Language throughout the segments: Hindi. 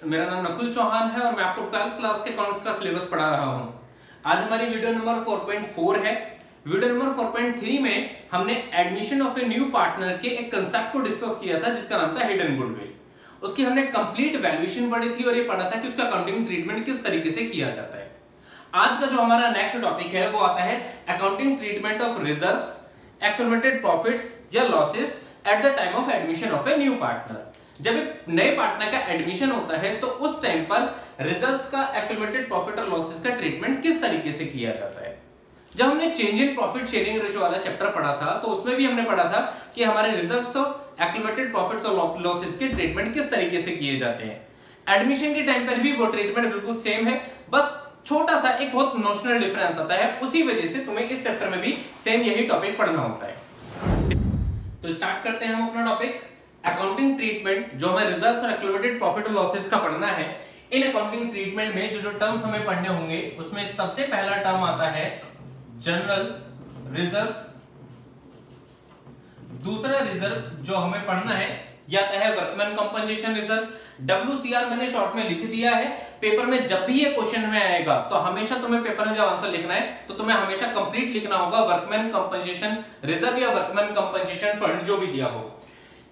मेरा नाम नकुल चौहान है और मैं आपको 12th क्लास के अकाउंट्स का सिलेबस पढ़ा रहा हूं। आज हमारी वीडियो नंबर 4.4 है। वीडियो नंबर 4.3 में हमने admission of a new partner के एक कंसेप्ट को डिस्कस किया था जिसका नाम था हिडन गुडविल। उसकी हमने कंप्लीट वैल्यूएशन पढ़ी थी और ये पढ़ा था कि उसका अकाउंटिंग ट्रीटमेंट किस तरीके से किया जाता है। आज का जो हमारा नेक्स्ट टॉपिक है वो आता है accounting treatment of reserves, accumulated profits या losses at the time of admission of a new partner. जब एक नए पार्टनर का एडमिशन होता है तो उस टाइम पर रिजर्व्स का, एक्यूमुलेटेड प्रॉफिट और लॉसेस का ट्रीटमेंट किस तरीके से किया जाता है। जब हमने change in profit sharing ratio वाला चैप्टर पढ़ा था तो उसमें भी हमने पढ़ा था कि हमारे रिजर्व्स और एक्यूमुलेटेड प्रॉफिट्स और लॉसेस के ट्रीटमेंट किस तरीके से किए जाते हैं। एडमिशन के टाइम पर भी वो ट्रीटमेंट बिल्कुल सेम है, बस छोटा सा एक बहुत नोशनल डिफरेंस आता है। उसी वजह से तुम्हें इस चैप्टर में भी सेम यही टॉपिक पढ़ना होता है। तो स्टार्ट करते हैं हम अपना टॉपिक। अकाउंटिंग ट्रीटमेंट जो हमें रिजर्व्स और एक्यूमुलेटेड प्रॉफिट और लॉसेस का पढ़ना है। इन अकाउंटिंग ट्रीटमेंट में जो टर्म्स हमें पढ़ने होंगे उसमें सबसे पहला टर्म आता है जनरल रिजर्व। दूसरा रिजर्व जो हमें पढ़ना है यह आता है वर्कमैन कंपनसेशन रिजर्व। WCR मैंने शॉर्ट में लिख दिया है। पेपर में जब भी ये क्वेश्चन में आएगा तो हमेशा तुम्हें पेपर में जब आंसर लिखना है तो तुम्हें हमेशा कंप्लीट लिखना होगा वर्कमैन कंपनसेशन रिजर्व या वर्कमैन कंपनसेशन फंड जो भी दिया हो।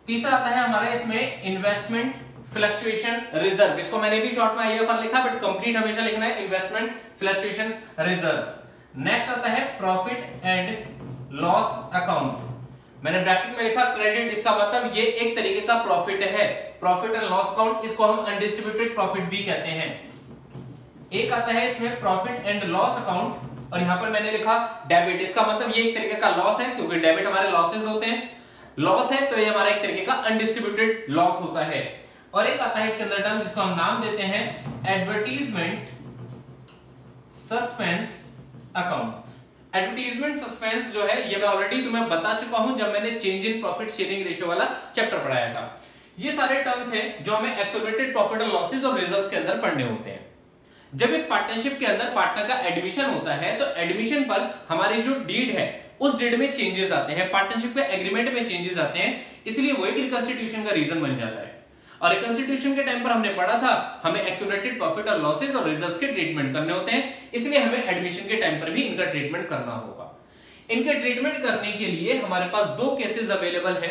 तीसरा आता है हमारा इसमें इन्वेस्टमेंट फ्लक्चुएशन रिजर्व। इसको मैंने भी शॉर्ट में IFR लिखा बट कंप्लीट हमेशा लिखना है इन्वेस्टमेंट फ्लक्चुएशन रिजर्व। नेक्स्ट आता है प्रॉफिट एंड लॉस अकाउंट। मैंने ब्रैकेट में लिखा क्रेडिट, इसका मतलब ये एक तरीके का प्रॉफिट है, प्रॉफिट एंड लॉस अकाउंट। इसको हम अनडिस्ट्रीब्यूटेड प्रॉफिट भी कहते हैं। एक आता है इसमें प्रॉफिट एंड लॉस अकाउंट और यहां पर मैंने लिखा डेबिट। इसका मतलब ये एक तरीके का लॉस है क्योंकि डेबिट हमारे लॉसेस होते हैं, लॉस है तो ये हमारा एक तरीके का अनडिस्ट्रीब्यूटेड लॉस होता है। और एक आता है इसके अंदर टर्म जिसको हम नाम देते हैं advertisement suspense account. Advertisement suspense जो है ये मैं ऑलरेडी तुम्हें बता चुका हूं जब मैंने change in profit sharing ratio वाला चैप्टर पढ़ाया था। ये सारे टर्म्स हैं जो हमें एक्यूमुलेटेड प्रॉफिट और लॉसेस और रिजर्व्स के अंदर पढ़ने होते हैं। जब एक पार्टनरशिप के अंदर पार्टनर का एडमिशन होता है तो एडमिशन पर हमारी जो डीड है उस डीड में चेंजेस आते हैं, पार्टनरशिप के एग्रीमेंट में चेंजेस आते हैं, इसलिए वो एक रिकंस्टिट्यूशन का रीजन बन जाता है। और रिकंस्टिट्यूशन के टाइम पर हमने पढ़ा था हमें एक्यूमुलेटेड प्रॉफिट और लॉसेस और रिजर्व्स के ट्रीटमेंट करने होते हैं, इसलिए हमें एडमिशन के टाइम पर भी इनका ट्रीटमेंट करना होगा। इनके ट्रीटमेंट करने के लिए हमारे पास दो केसेस अवेलेबल है।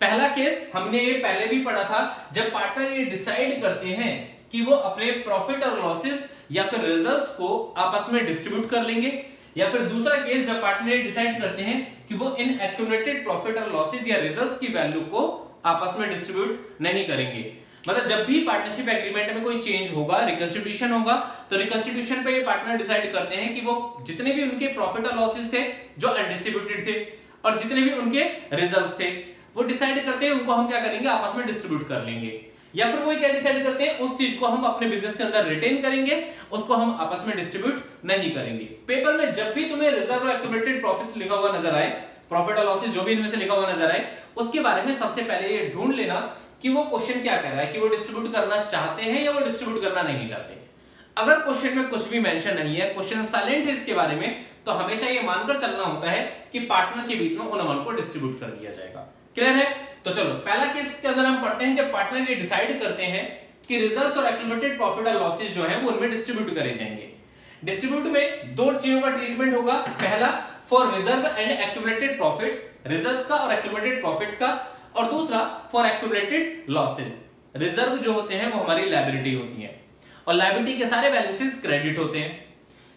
पहला केस हमने ये पहले भी पढ़ा था जब पार्टनर ये डिसाइड करते हैं कि वो अपने प्रॉफिट और लॉसेस या फिर रिजर्व्स को आपस में डिस्ट्रीब्यूट कर लेंगे, या फिर दूसरा केस जब पार्टनर ये डिसाइड करते हैं कि वो इन एक्यूमुलेटेड प्रॉफिट और लॉसेस या रिजर्व्स की वैल्यू को आपस में डिस्ट्रीब्यूट नहीं करेंगे। मतलब जब भी पार्टनरशिप एग्रीमेंट में कोई चेंज होगा, रिकंस्टिट्यूशन होगा, तो रिकंस्टिट्यूशन पे ये पार्टनर डिसाइड करते हैं कि वो जितने भी उनके प्रॉफिट और लॉसेस थे जो अनडिस्ट्रीब्यूटेड थे और जितने भी उनके रिजर्व्स थे वो डिसाइड करते हैं उनको हम क्या करेंगे आपस में डिस्ट्रीब्यूट कर लेंगे। या फिर वो क्या डिसाइड करते हैं उस चीज को हम अपने बिजनेस के अंदर रिटेन करेंगे, उसको हम आपस में डिस्ट्रीब्यूट नहीं करेंगे। पेपर में जब भी तुम्हें रिजर्व और एक्यूमुलेटेड प्रॉफिट्स लिखा हुआ नजर आए, प्रॉफिट और लॉसेस जो भी इनमें से लिखा हुआ नजर आए, उसके बारे में सबसे पहले ये ढूंढ लेना कि वो क्वेश्चन क्या कह रहा है, कि वो डिस्ट्रीब्यूट करना चाहते हैं या वो डिस्ट्रीब्यूट करना नहीं चाहते। अगर क्वेश्चन में कुछ भी मेंशन नहीं है, क्वेश्चन साइलेंट है इसके बारे में, तो हमेशा ये मानकर चलना होता है कि पार्टनर के बीच में उन अमाउंट को डिस्ट्रीब्यूट कर दिया जाएगा। क्लियर है? तो चलो पहला केस के अंदर हम पढ़ते हैं जब पार्टनर ये डिसाइड करते हैं कि रिजर्व्स और एक्यूमुलेटेड प्रॉफिट और लॉसेस जो है वो उनमें डिस्ट्रीब्यूट करे जाएंगे। डिस्ट्रीब्यूट में दो चीजों का ट्रीटमेंट होगा। पहला for reserve and accumulated profits, reserves का और एक्यूमुलेटेड प्रॉफिट्स का, और दूसरा फॉर एक्यूमुलेटेड लॉसेस। रिजर्व जो होते हैं वो हमारी लायबिलिटी होती है और लायबिलिटी के सारे बैलेंसेस क्रेडिट होते हैं।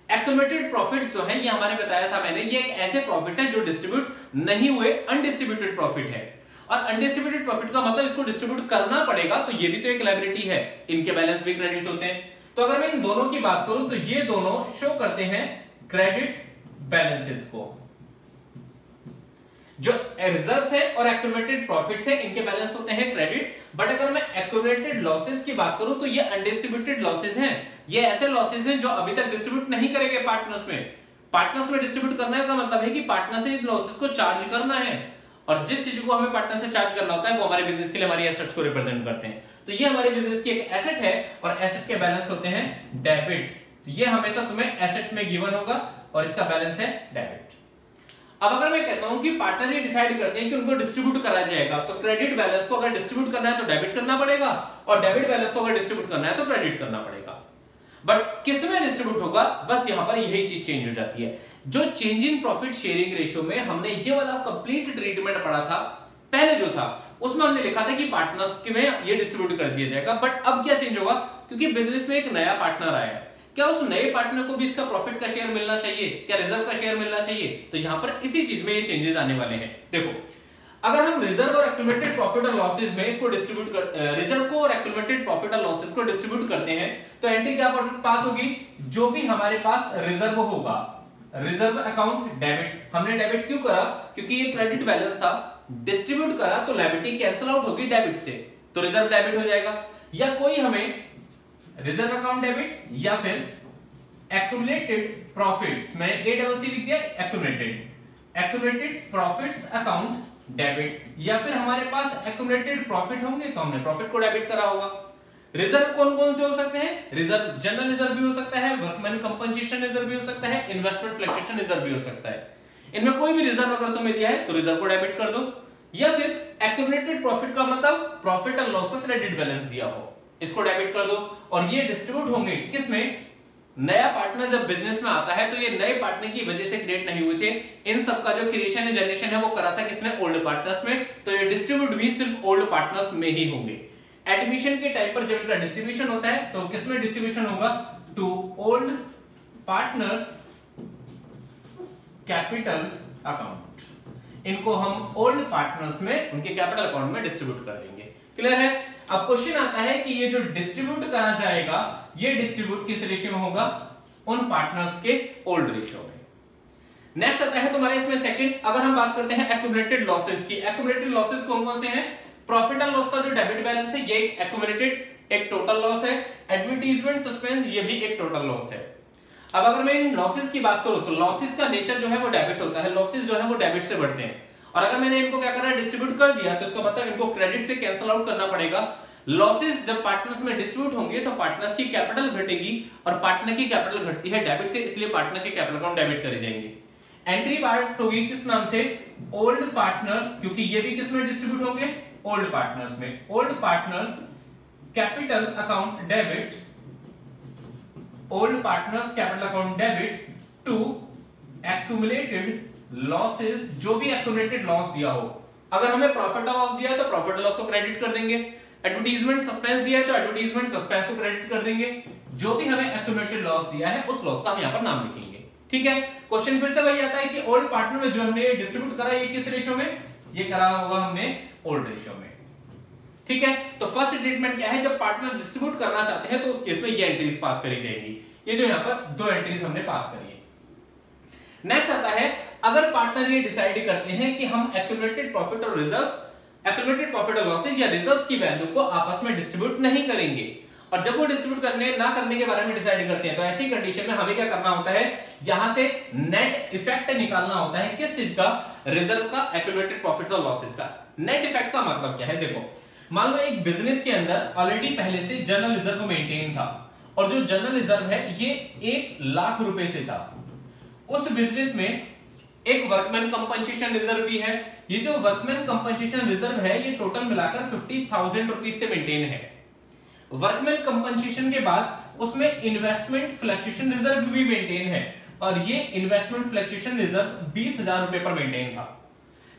एक्यूमुलेटेड प्रॉफिट्स जो है ये हमारे बताया था मैंने, ये एक ऐसे प्रॉफिट है जो डिस्ट्रीब्यूट नहीं हुए, अनडिस्ट्रीब्यूटेड प्रॉफिट है। और अनडिस्ट्रीब्यूटेड प्रॉफिट का मतलब इसको डिस्ट्रीब्यूट करना पड़ेगा, तो ये भी तो एक लायबिलिटी है, इनके बैलेंस भी क्रेडिट होते हैं। तो अगर मैं इन दोनों की बात करूं तो ये दोनों शो करते हैं क्रेडिट बैलेंसेस को। जो रिजर्व्स है और एक्यूमुलेटेड प्रॉफिट्स है इनके बैलेंस होते हैं क्रेडिट। बट अगर मैं एक्यूमुलेटेड लॉसेस की बात करूं तो ये अनडिस्ट्रीब्यूटेड लॉसेस हैं। ये ऐसे लॉसेस हैं जो अभी तक डिस्ट्रीब्यूट नहीं करेंगे पार्टनर्स में। पार्टनर्स में डिस्ट्रीब्यूट करने का मतलब है कि पार्टनर से इन लॉसेस को चार्ज करना है, और जिस चीज को हमें पार्टनर से चार्ज करना होता है वो हमारे बिजनेस के लिए हमारी एसेट्स को रिप्रेजेंट करते हैं। तो ये हमारे बिजनेस की एक एसेट है और एसेट के बैलेंस होते हैं डेबिट। तो ये हमेशा तुम्हें एसेट में गिवन होगा और इसका बैलेंस है डेबिट। अब अगर मैं कहता हूं कि पार्टनर ये डिसाइड करते हैं कि उनको डिस्ट्रीब्यूट करा जाएगा, तो क्रेडिट बैलेंस को अगर डिस्ट्रीब्यूट करना है तो डेबिट करना पड़ेगा, और डेबिट बैलेंस को अगर डिस्ट्रीब्यूट करना है तो क्रेडिट करना पड़ेगा। बट किस में डिस्ट्रीब्यूट होगा, बस यहां पर यही चीज चेंज हो जाती है। जो change in profit sharing ratio में हमने ये वाला कंप्लीट ट्रीटमेंट पढ़ा था, पहले जो था उसमें हमने लिखा था कि पार्टनर्स में ये डिस्ट्रीब्यूट कर दिया जाएगा। बट अब क्या चेंज होगा, क्योंकि बिजनेस में एक नया पार्टनर आया है, क्या उस नए पार्टनर को भी इसका प्रॉफिट का शेयर मिलना चाहिए, क्या रिजर्व का शेयर मिलना चाहिए? तो यहां पर इसी चीज में ये चेंजेस आने वाले हैं। देखो, अगर हम रिजर्व और एक्यूमुलेटेड प्रॉफिट और लॉसेस में इसको डिस्ट्रीब्यूट कर, रिजर्व को और एक्यूमुलेटेड प्रॉफिट और लॉसेस को डिस्ट्रीब्यूट करते हैं, तो एंट्री क्या पास होगी, जो भी हमारे पास रिजर्व होगा, रिजर्व अकाउंट डेबिट। हमने डेबिट क्यों करा, क्योंकि ये क्रेडिट बैलेंस था, डिस्ट्रीब्यूट करा तो लायबिलिटी कैंसिल आउट होगी डेबिट से, तो रिजर्व डेबिट हो जाएगा। या कोई हमें रिजर्व अकाउंट डेबिट या फिर एक्यूमुलेटेड प्रॉफिट्स, मैंने ACC लिख दिया, एक्यूमुलेटेड प्रॉफिट्स अकाउंट डेबिट, या फिर हमारे पास एक्यूमुलेटेड प्रॉफिट होंगे तो हमने प्रॉफिट को डेबिट करा होगा। रिजर्व कौन कौन से हो सकते हैं, रिजर्व जनरल रिजर्व भी हो सकता है, वर्कमैन कंपनसेशन रिजर्व भी हो सकता है, इन्वेस्टमेंट फ्लक्चुएशन रिजर्व भी हो सकता है। इनमें कोई भी रिजर्व अगर तुम्हें दिया है तो रिजर्व को डेबिट कर दो, या फिर एक्यूमुलेटेड प्रॉफिट का मतलब प्रॉफिट एंड लॉस का क्रेडिट बैलेंस दिया हो, इसको डेबिट कर दो। और ये डिस्ट्रीब्यूट होंगे किसमें, नया पार्टनर जब बिजनेस में आता है तो ये नए पार्टनर की वजह से क्रिएट नहीं हुए थे, इन सब का जो क्रिएशन है, जनरेशन है, वो करा था किसने, ओल्ड पार्टनर्स में। तो ये डिस्ट्रीब्यूट भी सिर्फ ओल्ड पार्टनर्स में ही होंगे। एडमिशन के टाइम पर जब इनका डिस्ट्रीब्यूशन होता है तो किसमें डिस्ट्रीब्यूशन होगा, to old partners capital account. इनको हम ओल्ड पार्टनर्स में उनके कैपिटल अकाउंट में डिस्ट्रीब्यूट कर देंगे। क्लियर है? अब क्वेश्चन आता है कि ये जो डिस्ट्रीब्यूट करा जाएगा, ये डिस्ट्रीब्यूट किस रेशियो में होगा, उन पार्टनर्स के ओल्ड रेशियो में। नेक्स्ट आता है तुम्हारे इसमें सेकंड, अगर हम बात करते हैं एक्यूमुलेटेड लॉसेस की। एक्यूमुलेटेड लॉसेस कौन कौन से हैं, प्रॉफिट एंड लॉस का जो डेबिट बैलेंस है ये एक एक्यूमुलेटेड एक टोटल लॉस है, एडवर्टाइजमेंट सस्पेंस ये भी एक टोटल लॉस है। अब अगर मैं इन लॉसेस की बात करूं तो लॉसेस का नेचर जो है वो डेबिट होता है, लॉसेस जो है वो डेबिट से बढ़ते हैं। और अगर मैंने इनको क्या करा, डिस्ट्रीब्यूट कर दिया, तो इसका मतलब इनको क्रेडिट से कैंसिल आउट करना पड़ेगा। लॉसेस जब पार्टनर्स में डिस्ट्रीब्यूट होंगे तो पार्टनर्स की कैपिटल घटेगी, और पार्टनर की कैपिटल घटती है डेबिट से, इसलिए पार्टनर के कैपिटल अकाउंट डेबिट करे जाएंगे। एंट्री पार्ट्स होगी किस नाम से, ओल्ड पार्टनर्स, क्योंकि ये भी किस में डिस्ट्रीब्यूट होंगे, ओल्ड पार्टनर्स में। Old partners capital account debit, old partners capital account debit to accumulated losses, जो भी एक्यूमुलेटेड लॉस दिया हो। अगर हमें प्रॉफिट और लॉस दिया है तो प्रॉफिट और लॉस को क्रेडिट कर देंगे, एडवर्टाइजमेंट सस्पेंस दिया है तो एडवर्टाइजमेंट सस्पेंस को क्रेडिट कर देंगे, जो भी हमें एक्यूमुलेटेड लॉस दिया है उस लॉस का हम यहां पर नाम लिखेंगे। ठीक है, क्वेश्चन फिर से वही आता है कि ओल्ड पार्टनर में जो हमने डिस्ट्रीब्यूट करा ये किस रेशियो में, ये करा होगा हमने ओल्ड रेशियो में। ठीक है, तो फर्स्ट ट्रीटमेंट क्या है, जब पार्टनर डिस्ट्रीब्यूट करना चाहते हैं तो उस केस में ये एंट्रीज पास करी जाएंगी। ये जो यहां पर दो एंट्रीज हमने पास करी है। नेक्स्ट आता है, अगर पार्टनर ये डिसाइड करते हैं कि हम एक्यूमुलेटेड प्रॉफिट और रिजर्व्स, एक्यूमुलेटेड प्रॉफिट और लॉसेस या रिजर्व्स की वैल्यू को आपस में डिस्ट्रीब्यूट नहीं करेंगे, और जब वो डिस्ट्रीब्यूट करने ना करने के बारे में डिसाइड करते हैं, तो ऐसी कंडीशन में हमें क्या करना होता है, यहां से नेट इफेक्ट निकालना होता है। किस चीज का, रिजर्व का, एक्यूमुलेटेड प्रॉफिट्स और लॉसेस का। नेट इफेक्ट का मतलब क्या है, देखो मान लो एक बिजनेस के अंदर ऑलरेडी पहले से जनरल रिजर्व मेंटेन था, और जो जनरल रिजर्व है ये 1 लाख रुपए से था। उस बिजनेस में एक वर्कमैन कंपनसेशन रिजर्व भी है। ये जो वर्कमैन कंपनसेशन रिजर्व है ये टोटल मिलाकर 50,000 रुपीज से मेंटेन है। वर्कमैन कंपनसेशन के बाद उसमें इन्वेस्टमेंट फ्लक्चुएशन रिजर्व भी मेंटेन है, और ये इन्वेस्टमेंट फ्लक्चुएशन रिजर्व 20,000 रुपए पर मेंटेन था।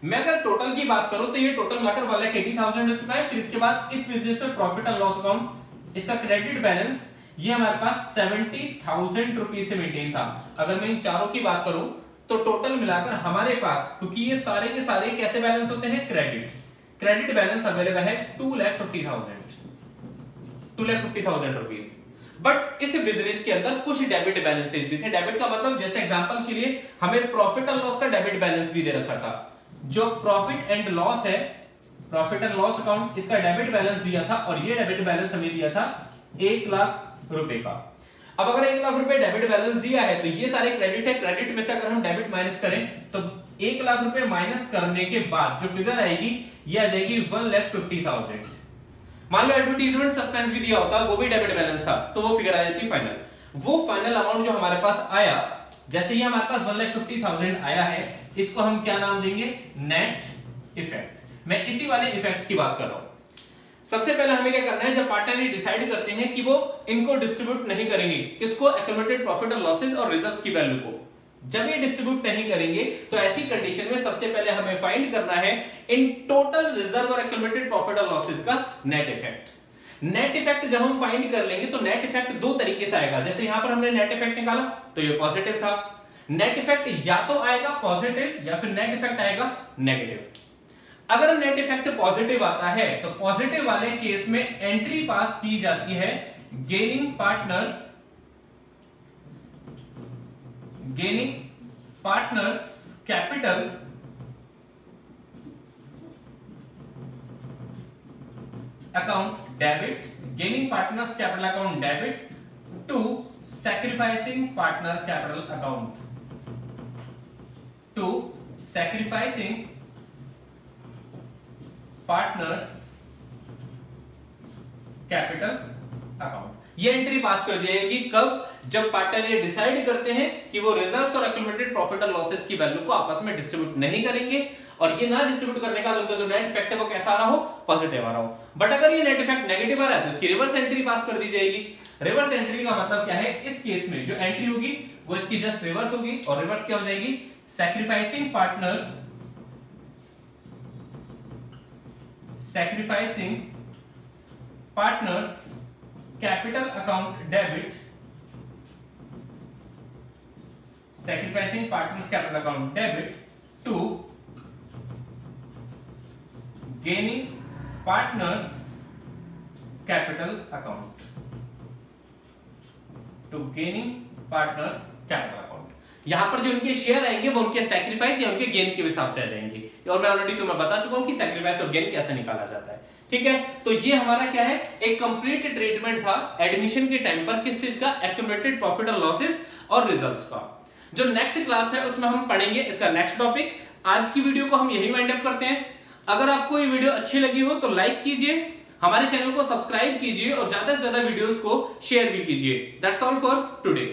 मैं अगर टोटल की बात करूं तो ये टोटल मिलाकर 1,80,000 हो चुका है। फिर इसके बाद इस बिजनेस में प्रॉफिट एंड लॉस अकाउंट, इसका क्रेडिट बैलेंस ये हमारे पास 70,000 रुपीज से मेंटेन था। अगर मैं इन चारों की बात करूं तो टोटल मिलाकर हमारे पास, क्योंकि ये सारे के सारे कैसे बैलेंस होते हैं, क्रेडिट बैलेंस अवेलेबल है 2,50,000 रुपीज। बट इस बिजनेस के अंदर कुछ डेबिट बैलेंसेस भी थे। डेबिट का मतलब जैसे एग्जांपल के लिए हमें प्रॉफिट एंड लॉस का डेबिट बैलेंस भी दे रखा था। जो प्रॉफिट एंड लॉस है, प्रॉफिट एंड लॉस अकाउंट, इसका डेबिट बैलेंस दिया था, और ये डेबिट बैलेंस हमें दिया था 1 लाख रुपए का। अब अगर 1 लाख रुपए डेबिट बैलेंस दिया है तो ये सारे क्रेडिट है, क्रेडिट में से अगर हम डेबिट माइनस करें तो 1 लाख रुपए माइनस करने के बाद जो फिगर आएगी ये आ जाएगी 1,50,000। मान लो एडवर्टाइजमेंट सस्पेंस भी दिया होता, वो भी डेबिट बैलेंस था, तो वो फिगर आ जाती फाइनल। वो फाइनल अमाउंट जो हमारे पास आया जैसे ये हमारे पास 1,50,000 आया है, इसको हम क्या नाम देंगे? Net effect. मैं इसी वाले इफेक्ट की बात कर रहा हूं। सबसे पहले हमें क्या करना है, जब पार्टनर ये डिसाइड करते हैं कि वो इनको डिस्ट्रीब्यूट नहीं करेंगे, किसको? एक्यूमुलेटेड प्रॉफिट और लॉसेस और रिजर्व्स की वैल्यू को। जब ये डिस्ट्रीब्यूट नहीं करेंगे तो ऐसी कंडीशन में सबसे पहले हमें फाइंड करना है इन टोटल रिजर्व और एक्यूमुलेटेड प्रॉफिट और लॉसेस का नेट इफेक्ट। नेट इफेक्ट जब हम फाइंड कर लेंगे तो नेट इफेक्ट दो तरीके से आएगा। जैसे यहां पर हमने नेट इफेक्ट निकाला तो ये पॉजिटिव था। नेट इफेक्ट या तो आएगा पॉजिटिव या फिर नेट इफेक्ट आएगा नेगेटिव। अगर नेट इफेक्ट पॉजिटिव आता है तो पॉजिटिव वाले केस में एंट्री पास की जाती है gaining partners capital account debit, gaining partners capital account debit to sacrificing partner capital account, to sacrificing partners capital account. ये एंट्री पास कर दी जाएगी कब? जब पार्टनर ये डिसाइड करते हैं कि वो रिजर्व्स और एक्यूमुलेटेड प्रॉफिट और लॉसेस की वैल्यू को आपस में डिस्ट्रीब्यूट नहीं करेंगे, और ये ना डिस्ट्रीब्यूट करने का उनका जो नेट इफेक्ट है वो कैसा आ रहा हो? पॉजिटिव आ रहा हो। बट अगर ये नेट इफेक्ट नेगेटिव आ रहा है तो इसकी रिवर्स एंट्री पास कर दी जाएगी। रिवर्स एंट्री का मतलब क्या है? इस केस में जो एंट्री होगी वो इसकी जस्ट रिवर्स होगी, और रिवर्स क्या हो जाएगी? Sacrificing partners capital account debit, sacrificing partners capital account debit to gaining partners capital account, to gaining partners capital account. यहां पर जो इनके शेयर आएंगे वो उनके सैक्रिफाइस या उनके गेन के हिसाब से आ जाएंगे, और मैं ऑलरेडी तुम्हें बता चुका हूं कि सैक्रिफाइस और गेन कैसे निकाला जाता है। ठीक है, तो ये हमारा क्या है? एक कंप्लीट ट्रीटमेंट था एडमिशन के टाइम पर किस चीज का? एक्यूमुलेटेड प्रॉफिट और लॉसेस और रिजर्व्स का। जो नेक्स्ट क्लास है उसमें हम पढ़ेंगे इसका नेक्स्ट टॉपिक। आज की वीडियो को हम यही वाइंड अप करते हैं। अगर आपको ये वीडियो अच्छी लगी हो तो लाइक कीजिए, हमारे चैनल को सब्सक्राइब कीजिए और ज्यादा से ज्यादा वीडियोस को शेयर भी कीजिए। That's all for today.